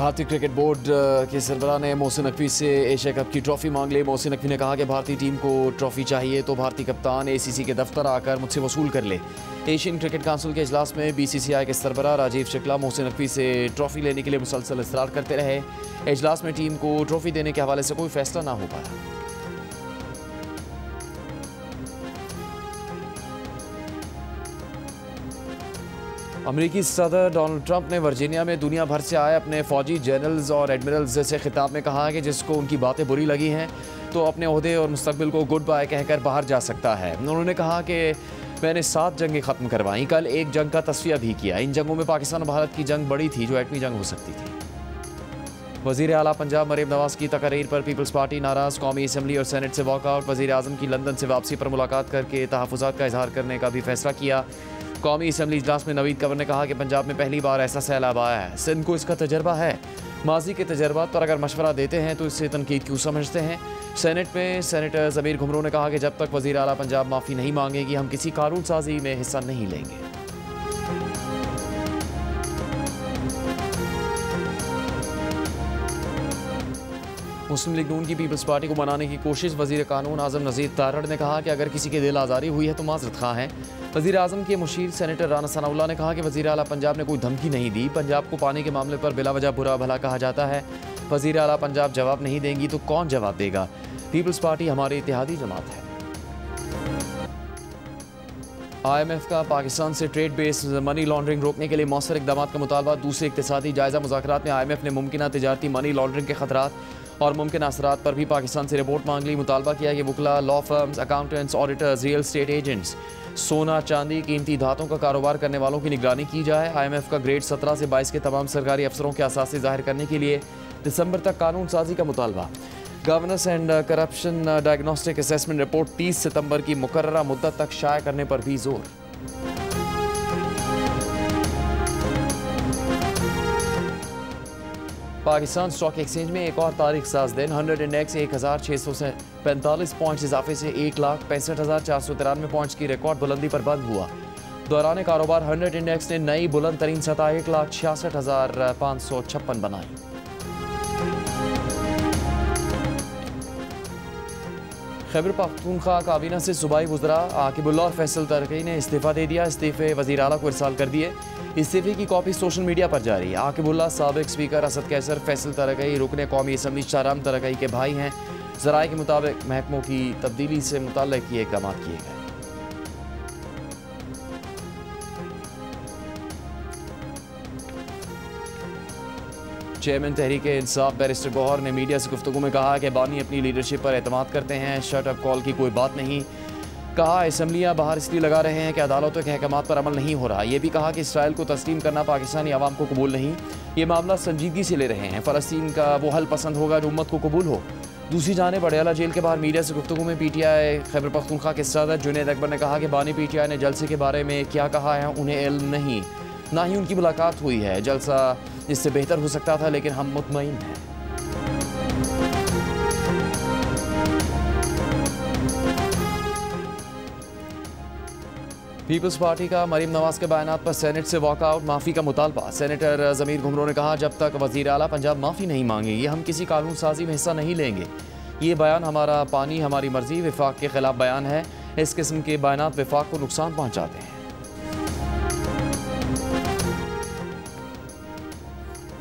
भारतीय cricket board के सरबराह ने मोहसिन नकवी से एशिया कप की ट्रॉफी मांग ली। मोहसिन नकवी ने कहा कि भारतीय टीम को ट्रॉफी चाहिए तो भारतीय कप्तान ACC के दफ्तर आकर मुझसे वसूल कर ले। एशियन क्रिकेट काउंसिल के इजलास में BCCI के सरबराह राजीव शुक्ला मोहसिन नकवी से ट्रॉफी लेने के लिए मुसलसल इसरार करते रहे। इजलास में टीम को ट्रॉफी देने के हवाले से कोई फैसला ना हो पाया। अमेरिकी सदर डोनाल्ड ट्रंप ने वर्जीनिया में दुनिया भर से आए अपने फौजी जनरल्स और एडमिरल्स से खिताब में कहा कि जिसको उनकी बातें बुरी लगी हैं तो अपने ओहदे और मुस्तकबिल को गुड बाय कहकर बाहर जा सकता है। उन्होंने कहा कि मैंने 7 जंगें ख़त्म करवाईं, कल एक जंग का तस्वीर भी किया। इन जंगों में पाकिस्तान और भारत की जंग बड़ी थी जो एटमी जंग हो सकती थी। वज़ीर आला पंजाब मरीम नवाज़ की तकरीर पर पीपल्स पार्टी नाराज़, कौमी असम्बली और सेनेट से वॉकआउट। वज़ीर आज़म की लंदन से वापसी पर मुलाकात करके तहफ़्फ़ुज़ात का इजहार करने का भी फैसला किया। कौमी असम्बली इजलास में नवीद कंवर ने कहा कि पंजाब में पहली बार ऐसा सैलाब आया है, सिंध को इसका तजर्बा है। माजी के तजर्बात पर अगर मशवरा देते हैं तो इससे तनकीद क्यों समझते हैं। सेनेट में सेनेटर ज़मीर घुमरो ने कहा कि जब तक वज़ीर आला पंजाब माफ़ी नहीं मांगेगी हम किसी कानून साजी में हिस्सा नहीं लेंगे। मुस्लिम लीग नून की पीपल्स पार्टी को मनाने की कोशिश। वज़ीर कानून आज़म नज़ीर तारड़ ने कहा कि अगर किसी के दिल आज़ारी हुई है तो माज़रत खां है। वज़ीर आज़म के मुशीर सेनेटर राना सनाउल्लाह ने कहा कि वज़ीर आला पंजाब ने कोई धमकी नहीं दी। पंजाब को पानी के मामले पर बिला वजह बुरा भला कहा जाता है। वज़ीर आला पंजाब जवाब नहीं देंगी तो कौन जवाब देगा। पीपल्स पार्टी हमारी इत्तेहादी जमात है। IMF का पाकिस्तान से ट्रेड बेस्ड मनी लॉन्ड्रिंग रोकने के लिए मौसर इक़दाम का मुतालबा। दूसरे इक़्तिसादी जायज़ा मुज़ाकरात में IMF ने मुमकिन तिजारती मनी लॉन्ड्रिंग के खतरात और मुमकिन असरात पर भी पाकिस्तान से रिपोर्ट मांग ली। मुतालबा किया कि वकला, law firms, accountants, auditors, real estate agents, सोना चांदी, कीमती धातों का कारोबार करने वालों की निगरानी की जाए। IMF का ग्रेड 17 से 22 के तमाम सरकारी अफसरों के असासे ज़ाहिर करने के लिए दिसंबर तक कानून साजी का मुतालबा। Governance and corruption diagnostic assessment report 30 सितंबर की मुकर्ररा मुद्दत तक शाया करने पर भी जोर। पाकिस्तान स्टॉक एक्सचेंज में एक और तारीख साज दिन। 100 इंडेक्स 1645 पॉइंट्स इजाफे से 1,65,493 पॉइंट्स की रिकॉर्ड बुलंदी पर बंद हुआ। दौरान कारोबार 100 इंडेक्स ने नई बुलंद तरीन सतह 1,66,556 बनाई। खैबर पख्तूनख्वा काबीना से सूबाई वज़रा आकिबुल्लाह और फैसल तरकी ने इस्तीफ़ा दे दिया। इस्तीफ़े वज़ीर आला को इरसाल कर दिए। इस्तीफ़े की कॉपी सोशल मीडिया पर जारी। आकिबुल्लाह साबिक स्पीकर असद कैसर, फैसल तरकी रुकने कौमी असम्बली शाहराम तरकी के भाई हैं। ज़राए के मुताबिक महकमों की तब्दीली से मुतल्लिक़ ये इक़दाम किए गए। चेयरमैन तहरीक इंसाफ बैरिस्टर गौहर ने मीडिया से गुफ्तगू में कहा कि बानी अपनी लीडरशिप पर एतमाद करते हैं, शट अप कॉल की कोई बात नहीं। कहा असम्बलियाँ बाहर इसलिए लगा रहे हैं कि अदालतों के अहकामात पर अमल नहीं हो रहा। ये भी कहा कि इसराइल को तस्लीम करना पाकिस्तानी अवाम को कबूल नहीं। ये मामला संजीदगी से ले रहे हैं। फ़लस्तीन का वो हल पसंद होगा जो उम्मत को कबूल हो। दूसरी जानिब अडयाला जेल के बाहर मीडिया से गुफ्तगू में PTI खैबर पख्तूनख्वा के सदर जुनैद अकबर ने कहा कि बानी PTI ने जलसे के बारे में क्या कहा है उन्हें इल्म नहीं, ना ही उनकी मुलाकात हुई है। जलसा इससे बेहतर हो सकता था लेकिन हम मुतमईन हैं। पीपल्स पार्टी का मरीम नवाज़ के बयानात पर सेनेट से वॉकआउट, माफ़ी का मुतालबा। सेनेटर ज़मीर घुमरो ने कहा जब तक वज़ीर आला पंजाब माफ़ी नहीं मांगेगी हम किसी कानून साजी में हिस्सा नहीं लेंगे। ये बयान हमारा पानी हमारी मर्जी विफाक के खिलाफ बयान है। इस किस्म के बयानात विफाक को नुकसान पहुँचाते हैं।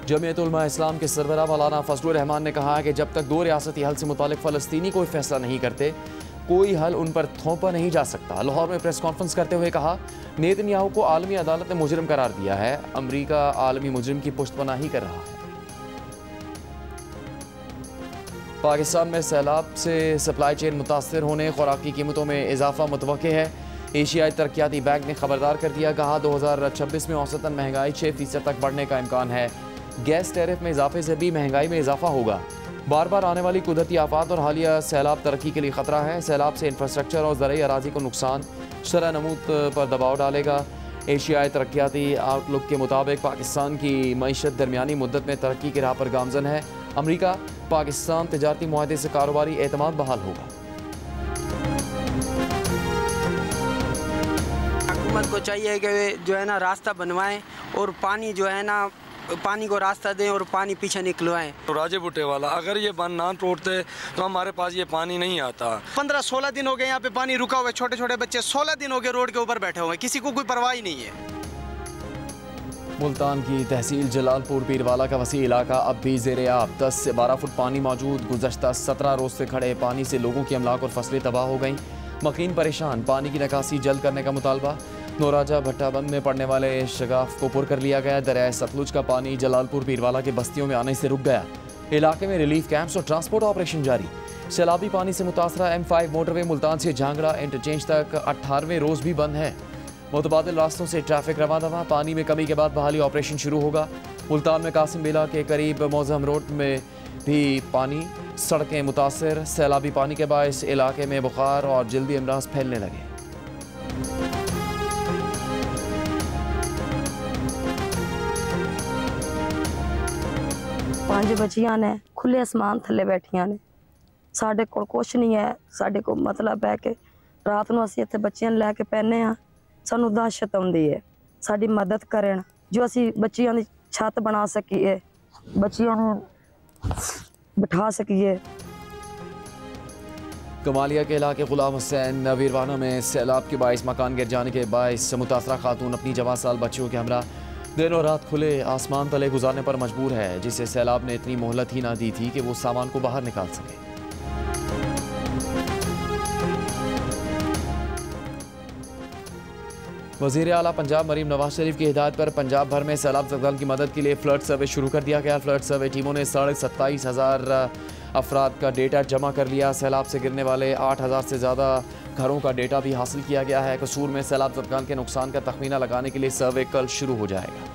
जमीयत उलमा इस्लाम के सरबराह मौलाना फजलुर रहमान ने कहा कि जब तक 2 रियासती हल से मुतालिक फ़लस्तीनी कोई फैसला नहीं करते कोई हल उन पर थोपा नहीं जा सकता। लाहौर में प्रेस कॉन्फ्रेंस करते हुए कहा नेतन्याहू को आलमी अदालत ने मुजरिम करार दिया है। अमरीका आलमी मुजरिम की पुश्तपनाही कर रहा है। पाकिस्तान में सैलाब से सप्लाई चेन मुतासर होने, खुराकी कीमतों में इजाफा मुतवक्के है। एशियाई तरक्याती बैंक ने खबरदार कर दिया। कहा 2026 में औसतन महंगाई 6% तक बढ़ने का इम्कान है। गैस टैरिफ में इजाफे से भी महंगाई में इजाफा होगा। बार बार आने वाली कुदरती आफात और हालिया सैलाब तरक्की के लिए ख़तरा है। सैलाब से इंफ्रास्ट्रक्चर और ज़राई अराजी को नुकसान शरह नमूद पर दबाव डालेगा। एशियाई तरक्याती आउटलुक के मुताबिक पाकिस्तान की मईशत दरमियानी मुद्दत में तरक्की की राह पर गामजन है। अमरीका पाकिस्तान तजारती मुआहदे से कारोबारी एतमाद बहाल होगा। हुकूमत को चाहिए कि जो है ना रास्ता बनवाएं और पानी जो है ना पानी को रास्ता दें और पानी पीछे निकलवाएं। तो राजे बुट्टे वाला अगर ये बंद ना तोड़ते तो हमारे पास ये पानी नहीं आता। 15-16 दिन हो गए यहाँ पे पानी रुका हुआ है, छोटे छोटे बच्चे 16 दिन हो गए रोड के ऊपर बैठे हुए हैं, किसी को कोई परवाह ही नहीं है। मुल्तान की तहसील जलालपुर पीरवाला का वसी इलाका अब भी ज़ेरे आब, 10 से 12 फुट पानी मौजूद। गुज़श्ता 17 रोज़ से खड़े पानी से लोगों की अमलाक और फसलें तबाह हो गईं। मकीन परेशान, पानी की निकासी जल्द करने का मुतालबा। नौराजा भट्टाबंद में पड़ने वाले शगाफ को पुर कर लिया गया। दरियाए सतलुज का पानी जलालपुर पीरवाला के बस्तियों में आने से रुक गया। इलाके में रिलीफ कैंप्स और ट्रांसपोर्ट ऑपरेशन जारी। सैलाबी पानी से मुतासरा M5 मोटरवे मुल्तान से झांगड़ा इंटरचेंज तक 18वें रोज़ भी बंद है। मुतबादिल रास्तों से ट्रैफिक रवा दवा। पानी में कमी के बाद बहाली ऑपरेशन शुरू होगा। मुल्तान में कासिम बिला के करीब मौजम रोड में भी पानी, सड़कें मुतासर। सैलाबी पानी के बायस इलाके में बुखार और जल्दी अमराज फैलने लगे। पांच बच्चियां ने खुले आसमान थले बैठिया ने, साढ़े कोल कुछ नहीं है। साढ़े को मतलब है कि रात ਨੂੰ ਅਸੀਂ ਇੱਥੇ ਬੱਚਿਆਂ ਨੂੰ ਲੈ ਕੇ ਪੈਨੇ ਆ, ਸਾਨੂੰ ਦਹਿਸ਼ਤ ਆਉਂਦੀ ਹੈ। ਸਾਡੀ ਮਦਦ ਕਰਨ ਜੋ ਅਸੀਂ ਬੱਚਿਆਂ ਦੀ ਛੱਤ ਬਣਾ ਸਕੀਏ, ਬੱਚਿਆਂ ਨੂੰ ਬਿਠਾ ਸਕੀए। कमालिया के इलाके गुलाम हुसैन वीरवाना में सैलाब के बायस मकान गिर जाने के बायस मुतासरा खातून अपनी 14 साल बच्चियों के हमरा दिन और रात खुले आसमान तले गुजारने पर मजबूर है, जिसे सैलाब ने इतनी मोहलत ही ना दी थी कि वो सामान को बाहर निकाल सके। वज़ीर आला पंजाब मरीम नवाज शरीफ की हिदायत पर पंजाब भर में सैलाब ज़दगान की मदद के लिए फ्लड सर्वे शुरू कर दिया गया। फ्लड सर्वे टीमों ने 27,500 अफराद का डेटा जमा कर लिया। सैलाब से गिरने वाले 8,000 से ज़्यादा घरों का डेटा भी हासिल किया गया है। कसूर में सैलाब ज़दगान के नुकसान का तखमीना लगाने के लिए सर्वे कल शुरू हो जाएगा।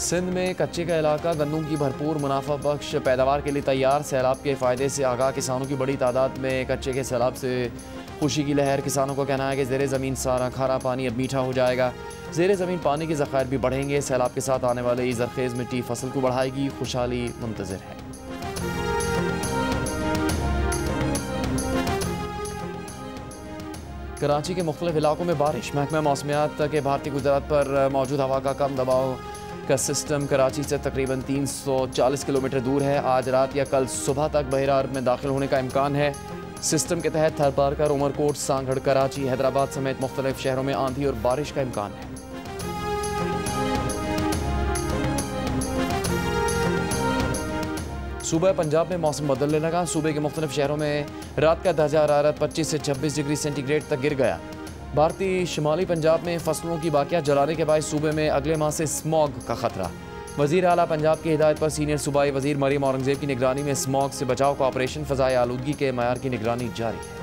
सिंध में कच्चे का इलाका गंदम की भरपूर मुनाफा बख्श पैदावार के लिए तैयार। सैलाब के फ़ायदे से आगाह किसानों की बड़ी तादाद में कच्चे के सैलाब से खुशी की लहर। किसानों का कहना है कि ज़ेरे ज़मीन सारा खारा पानी अब मीठा हो जाएगा। ज़ेरे ज़मीन पानी के ज़खायर भी बढ़ेंगे। सैलाब के साथ आने वाले ज़रखेज़ मिट्टी फसल को बढ़ाएगी। खुशहाली मुंतज़िर है। कराची के मुख्तलिफ इलाकों में बारिश। महकमा मौसमियात के भारतीय गुजरात पर मौजूद हवा का कम दबाव का सिस्टम कराची से तकरीबन 340 किलोमीटर दूर है। आज रात या कल सुबह तक बहरा अरब में दाखिल होने का इम्कान है। सिस्टम के तहत थरपारकर, उमरकोट, सांगड़, कराची, हैदराबाद समेत मुख्तलिफ शहरों में आंधी और बारिश का इम्कान है। सूबा पंजाब में मौसम बदलने लगा। सूबे के मुख्तलिफ शहरों में रात का दर्जा हरारत 25 से 26 डिग्री सेंटीग्रेड तक गिर गया। भारतीय शुमाली पंजाब में फसलों की बाकियात जलाने के बाद सूबे में अगले माह से स्मॉग का खतरा। वज़ीर आला पंजाब की हिदायत पर सीनियर सूबाई वज़ीर मरीम औरंगज़ेब की निगरानी में स्मॉग से बचाव का ऑपरेशन फ़ज़ाई आलूदगी के मयार की निगरानी जारी है।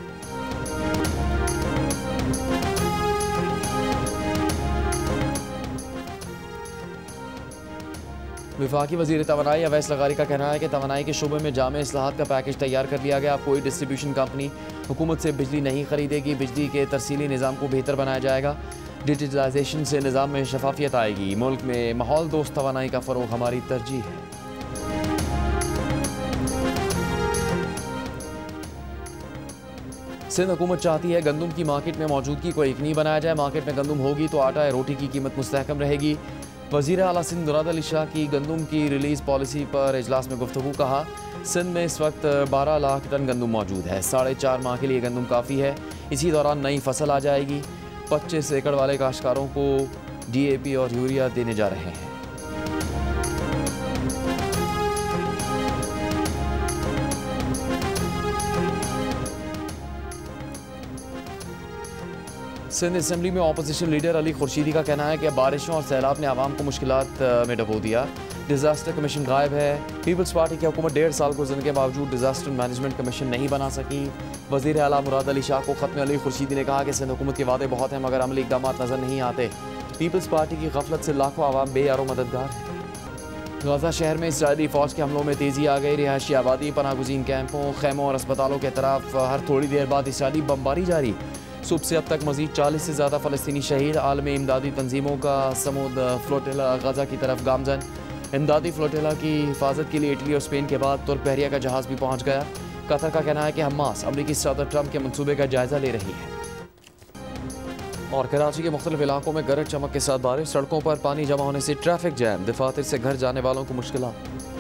वफाकी वज़ीर तवानाई अवैस लगारी का कहना है कि तवानाई के शोबे में जामे इस्लाहात का पैकेज तैयार कर लिया गया। अब कोई डिस्ट्रीब्यूशन कंपनी हुकूमत से बिजली नहीं खरीदेगी। बिजली के तरसीली निज़ाम को बेहतर बनाया जाएगा। डिजिटलाइजेशन से निज़ाम में शफाफियत आएगी। मुल्क में माहौल दोस्त तवानाई का फ़रोग़ हमारी तरजीह है। सिंध हुकूमत चाहती है गंदम की मार्केट में मौजूदगी को यकीनी बनाया जाए। मार्केट में गंदम होगी तो आटा या रोटी की कीमत मुस्तहकम रहेगी। वज़ीर आला सिंध मुराद अली शाह की गंदम की रिलीज़ पॉलिसी पर इजलास में गुफ्तगू। कहा, सिंध में इस वक्त 12 लाख टन गंदम मौजूद है। 4.5 माह के लिए गंदम काफ़ी है। इसी दौरान नई फसल आ जाएगी। 25 एकड़ वाले काश्तकारों को DAP और यूरिया देने जा रहे हैं। सिंध असम्बली में अपोजिशन लीडर अली खुर्शीदी का कहना है कि बारिशों और सैलाब ने आवाम को मुश्किलात में डबो दिया। डिज़ास्टर कमीशन गायब है। पीपल्स पार्टी की हुकूमत 1.5 साल गुजरने के बावजूद डिज़ास्टर मैनेजमेंट कमीशन नहीं बना सकी। वज़ीर आला मुराद अली शाह को ख़त में अली खुर्शीदी ने कहा कि सिंध हुकूमत के वादे बहुत हैं मगर अमली इक़दाम नज़र नहीं आते। पीपल्स पार्टी की गफलत से लाखों आवाम बेयारो मददगार है। गाज़ा शहर में इसराइली फ़ौज के हमलों में तेज़ी आ गई। रिहायशी आबादी, पनाहगुज़ीन कैंपों, खैमों और अस्पतालों के तरफ हर थोड़ी देर बाद इसराइली बमबारी जारी। सुबह से अब तक मज़ीद 40 से ज़्यादा फ़लस्तीनी शहीद। आलमी इमदादी तंजीमों का समूद फ्लोटेला गाज़ा की तरफ गामजन। इमदादी फ्लोटेला की हिफाजत के लिए इटली और स्पेन के बाद तुर्क बहरिया का जहाज़ भी पहुँच गया। कतर का कहना है कि हमास अमरीकी सदर ट्रंप के मंसूबे का जायज़ा ले रही है। और कराची के मुख्तलिफ इलाकों में गरज चमक के साथ बारिश, सड़कों पर पानी जमा होने से ट्रैफिक जैम, दफातर से घर जाने वालों को मुश्किलात।